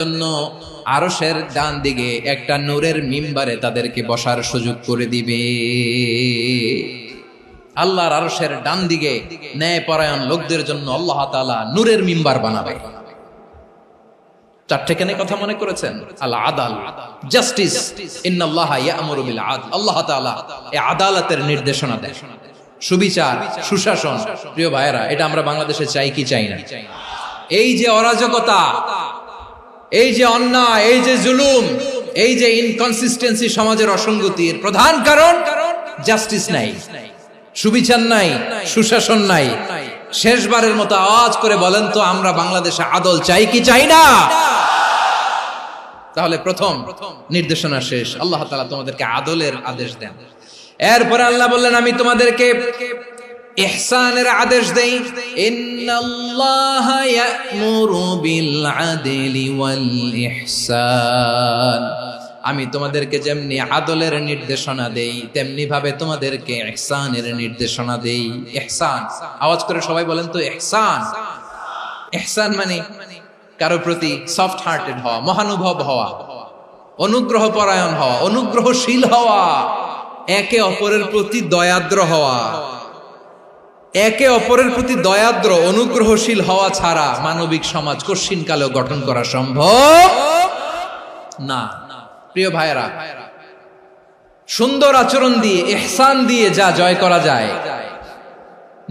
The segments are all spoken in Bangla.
জন্য আরশের ডান দিকে একটা নূরের মিম্বারে তাদেরকে বসার সুযোগ করে দিবে। আল্লাহর আরশের ডান দিকে ন্যায়পরায়ণ লোকদের জন্য আল্লাহ তাআলা নূরের মিম্বার বানাবে। চারটেখানে কথা মনে করেছেন? আল আদাল, জাস্টিস, ইন্নাল্লাহা ইয়া'মুরু বিল আদল। আল্লাহ তাআলা এই আদালতের নির্দেশনা দেন, সুবিচার, সুশাসন। প্রিয় ভাইয়েরা, এটা আমরা বাংলাদেশে চাই কি চাই না? এই যে অরাজকতা, এই যে অন্যায়, এই যে জুলুম, এই যে ইনকনসিস্টেন্সি, সমাজের অসঙ্গতির প্রধান কারণ জাস্টিস নাই, সুবিচার নাই, সুশাসন নাই। শেষবারের মতো আওয়াজ করে বলেন তো, আমরা বাংলাদেশে আদল চাই কি চাই না? তাহলে প্রথম নির্দেশনা শেষ, আল্লাহ তাআলা তোমাদেরকে আদলের আদেশ দেন। এরপরে আল্লাহ বললেন, আমি তোমাদেরকে ইহসানের আদেশ দেই। ইন্নাল্লাহা ইয়া'মুরু বিল আদলি ওয়াল ইহসান। আমি তোমাদেরকে যেমনি আদলের নির্দেশনা দেই, তেমনি ভাবে তোমাদেরকে ইহসানের নির্দেশনা দেই। ইহসান, আওয়াজ করে সবাই বলেন তো ইহসান। ইহসান মানে কারো প্রতি সফট হার্টেড হওয়া, মহানুভব হওয়া, অনুগ্রহ পরায়ণ হওয়া, অনুগ্রহশীল হওয়া, একে অপরের প্রতি দয়াদ্র হওয়া। একে অপরের প্রতি দয়াদ্র, অনুগ্রহশীল হওয়া ছাড়া মানবিক সমাজ কশিন কালেও গঠন করা সম্ভব না। প্রিয় ভাইয়েরা, সুন্দর আচরণ দিয়ে, ইহসান দিয়ে যা জয় করা যায়,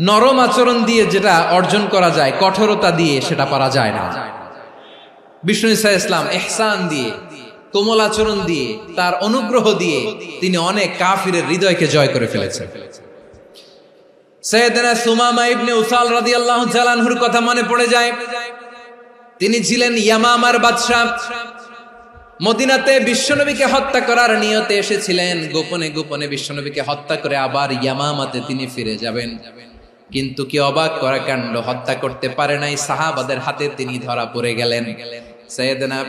নরম আচরণ দিয়ে যেটা অর্জন করা যায়, কঠোরতা দিয়ে সেটা পারা যায় না। বিষ্ণু ঈসা ইসলাম ইহসান দিয়ে, কোমল আচরণ দিয়ে, তার অনুগ্রহ দিয়ে তিনি অনেক কাফিরের হৃদয়কে জয় করে ফেলেছেন। সাইয়েদনা সুমামা ইবনে উসাল রাদিয়াল্লাহু তাআলা আনহুর কথা মনে পড়ে যায়। তিনি ছিলেন ইয়ামামার বাদশা। মদিনাতে বিশ্বনবীকে হত্যা করার নিয়তে এসেছিলেন। গোপনে গোপনে বিশ্বনবীকে হত্যা করে আবার ইয়ামামাতে তিনি ফিরে যাবেন। কিন্তু কি অবাক করা কাণ্ড, হত্যা করতে পারে নাই, সাহাবাদের হাতে তিনি ধরা পড়ে গেলেন। সাইয়েদনা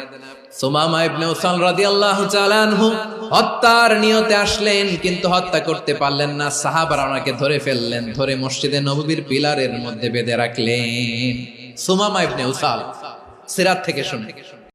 সুমামা ইবনে উসাল রাদিয়াল্লাহু তাআলা আনহু হত্যার নিয়তে আসলেন, কিন্তু হত্যা করতে পারলেন না। সাহাবারা ওনাকে ধরে ফেললেন, ধরে মসজিদে নববীর পিলারের মধ্যে বেঁধে রাখলেন। সুমামা ইবনে উসাল, সিরাত থেকে শুনে।